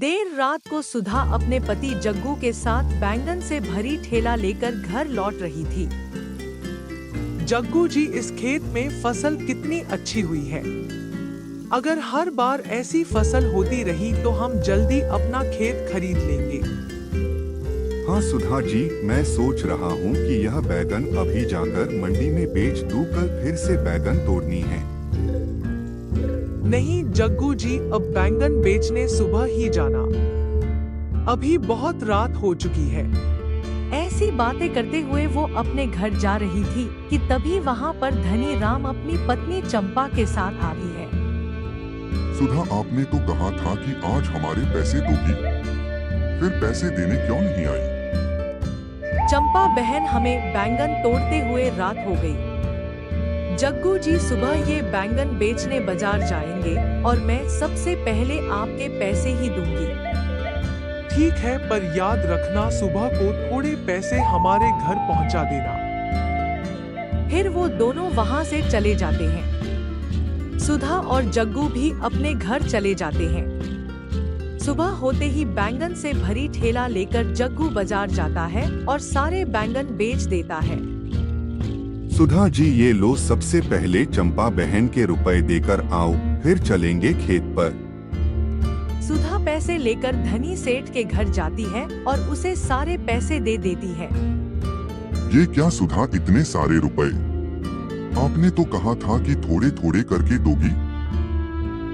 देर रात को सुधा अपने पति जग्गू के साथ बैंगन से भरी ठेला लेकर घर लौट रही थी। जग्गू जी, इस खेत में फसल कितनी अच्छी हुई है। अगर हर बार ऐसी फसल होती रही तो हम जल्दी अपना खेत खरीद लेंगे। हाँ सुधा जी, मैं सोच रहा हूँ कि यह बैगन अभी जाकर मंडी में बेच दूं, कल फिर से बैगन तोड़नी है। नहीं जग्गू जी, अब बैंगन बेचने सुबह ही जाना, अभी बहुत रात हो चुकी है। ऐसी बातें करते हुए वो अपने घर जा रही थी कि तभी वहाँ पर धनी राम अपनी पत्नी चंपा के साथ आ रही है। सुधा, आपने तो कहा था कि आज हमारे पैसे दोगी, फिर पैसे देने क्यों नहीं आई? चंपा बहन, हमें बैंगन तोड़ते हुए रात हो गई। जग्गू जी, सुबह ये बैंगन बेचने बाजार जाएंगे और मैं सबसे पहले आपके पैसे ही दूंगी। ठीक है, पर याद रखना सुबह को थोड़े पैसे हमारे घर पहुंचा देना। फिर वो दोनों वहाँ से चले जाते हैं। सुधा और जग्गू भी अपने घर चले जाते हैं। सुबह होते ही बैंगन से भरी ठेला लेकर जग्गू बाजार जाता है और सारे बैंगन बेच देता है। सुधा जी, ये लो, सबसे पहले चंपा बहन के रुपए देकर आओ, फिर चलेंगे खेत पर। सुधा पैसे लेकर धनी सेठ के घर जाती है और उसे सारे पैसे दे देती है। ये क्या सुधा, इतने सारे रुपए? आपने तो कहा था कि थोड़े थोड़े करके दोगी।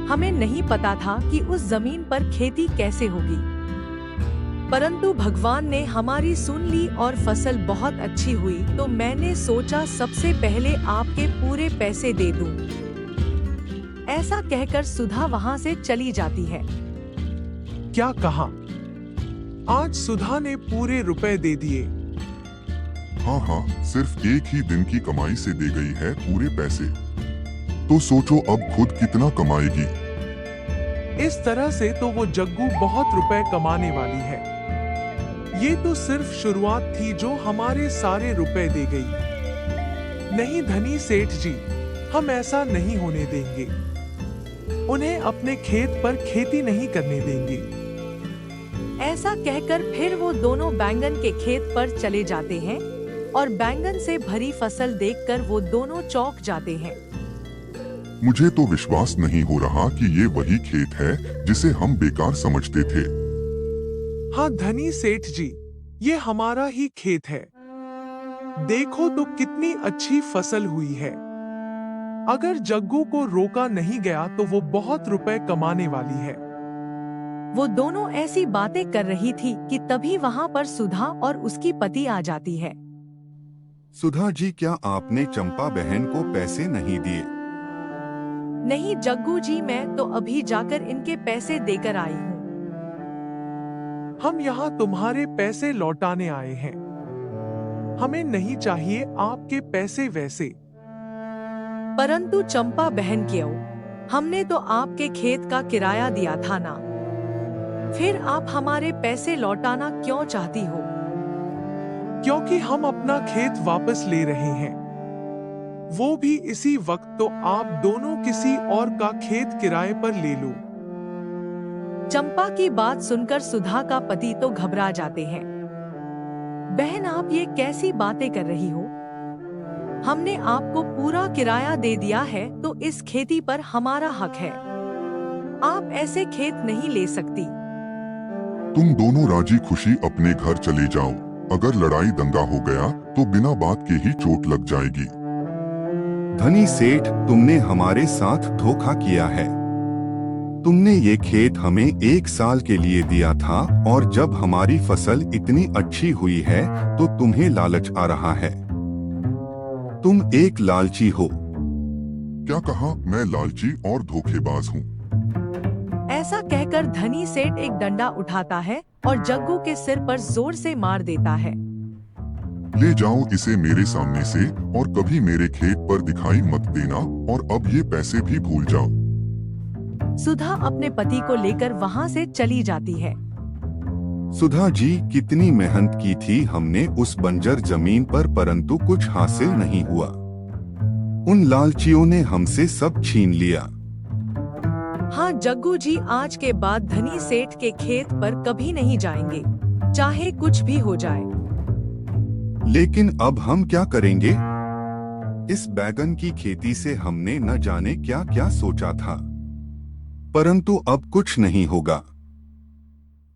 हमें नहीं पता था कि उस जमीन पर खेती कैसे होगी, परंतु भगवान ने हमारी सुन ली और फसल बहुत अच्छी हुई, तो मैंने सोचा सबसे पहले आपके पूरे पैसे दे दूं। ऐसा कहकर सुधा वहाँ से चली जाती है। क्या कहा? आज सुधा ने पूरे रुपए दे दिए। हाँ, सिर्फ एक ही दिन की कमाई से दे गई है पूरे पैसे। तो सोचो अब खुद कितना कमाएगी। इस तरह से तो वो जग्गू बहुत रुपए कमाने वाली है। ये तो सिर्फ शुरुआत थी जो हमारे सारे रुपए दे गई। नहीं धनी सेठ जी, हम ऐसा नहीं होने देंगे। उन्हें अपने खेत पर खेती नहीं करने देंगे। ऐसा कहकर फिर वो दोनों बैंगन के खेत पर चले जाते हैं और बैंगन से भरी फसल देखकर वो दोनों चौंक जाते हैं। मुझे तो विश्वास नहीं हो रहा कि ये वही खेत है जिसे हम बेकार समझते थे। हाँ धनी सेठ जी, ये हमारा ही खेत है। देखो तो कितनी अच्छी फसल हुई है। अगर जग्गू को रोका नहीं गया तो वो बहुत रुपए कमाने वाली है। वो दोनों ऐसी बातें कर रही थी कि तभी वहाँ पर सुधा और उसकी पति आ जाती है। सुधा जी, क्या आपने चंपा बहन को पैसे नहीं दिए? नहीं जग्गू जी, मैं तो अभी जाकर इनके पैसे देकर आई हूँ। हम यहाँ तुम्हारे पैसे लौटाने आए हैं। हमें नहीं चाहिए आपके पैसे वैसे। परंतु चंपा बहन, क्यों? हमने तो आपके खेत का किराया दिया था ना, फिर आप हमारे पैसे लौटाना क्यों चाहती हो? क्योंकि हम अपना खेत वापस ले रहे हैं, वो भी इसी वक्त, तो आप दोनों किसी और का खेत किराए पर ले लो। चंपा की बात सुनकर सुधा का पति तो घबरा जाते हैं। बहन, आप ये कैसी बातें कर रही हो? हमने आपको पूरा किराया दे दिया है, तो इस खेती पर हमारा हक है। आप ऐसे खेत नहीं ले सकती। तुम दोनों राजी खुशी अपने घर चले जाओ। अगर लड़ाई दंगा हो गया तो बिना बात के ही चोट लग जाएगी। धनी सेठ, तुमने हमारे साथ धोखा किया है। तुमने ये खेत हमें 1 साल के लिए दिया था और जब हमारी फसल इतनी अच्छी हुई है तो तुम्हें लालच आ रहा है। तुम एक लालची हो। क्या कहा? मैं लालची और धोखेबाज हूँ? ऐसा कहकर धनी सेठ एक डंडा उठाता है और जग्गू के सिर पर जोर से मार देता है। ले जाओ इसे मेरे सामने से और कभी मेरे खेत पर दिखाई मत देना, और अब ये पैसे भी भूल जाओ। सुधा अपने पति को लेकर वहाँ से चली जाती है। सुधा जी, कितनी मेहनत की थी हमने उस बंजर जमीन पर, परंतु कुछ हासिल नहीं हुआ। उन लालचियों ने हमसे सब छीन लिया। हाँ जग्गू जी, आज के बाद धनी सेठ के खेत पर कभी नहीं जाएंगे, चाहे कुछ भी हो जाए। लेकिन अब हम क्या करेंगे? इस बैगन की खेती से हमने न जाने क्या क्या सोचा था, परंतु अब कुछ नहीं होगा।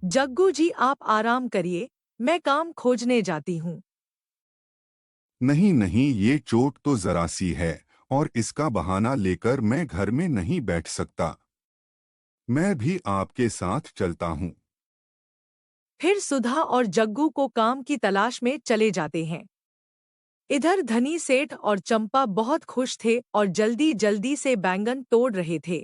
जग्गू जी आप आराम करिए, मैं काम खोजने जाती हूँ। नहीं नहीं, ये चोट तो जरा सी है और इसका बहाना लेकर मैं घर में नहीं बैठ सकता। मैं भी आपके साथ चलता हूँ। फिर सुधा और जग्गू को काम की तलाश में चले जाते हैं। इधर धनी सेठ और चंपा बहुत खुश थे और जल्दी जल्दी से बैंगन तोड़ रहे थे।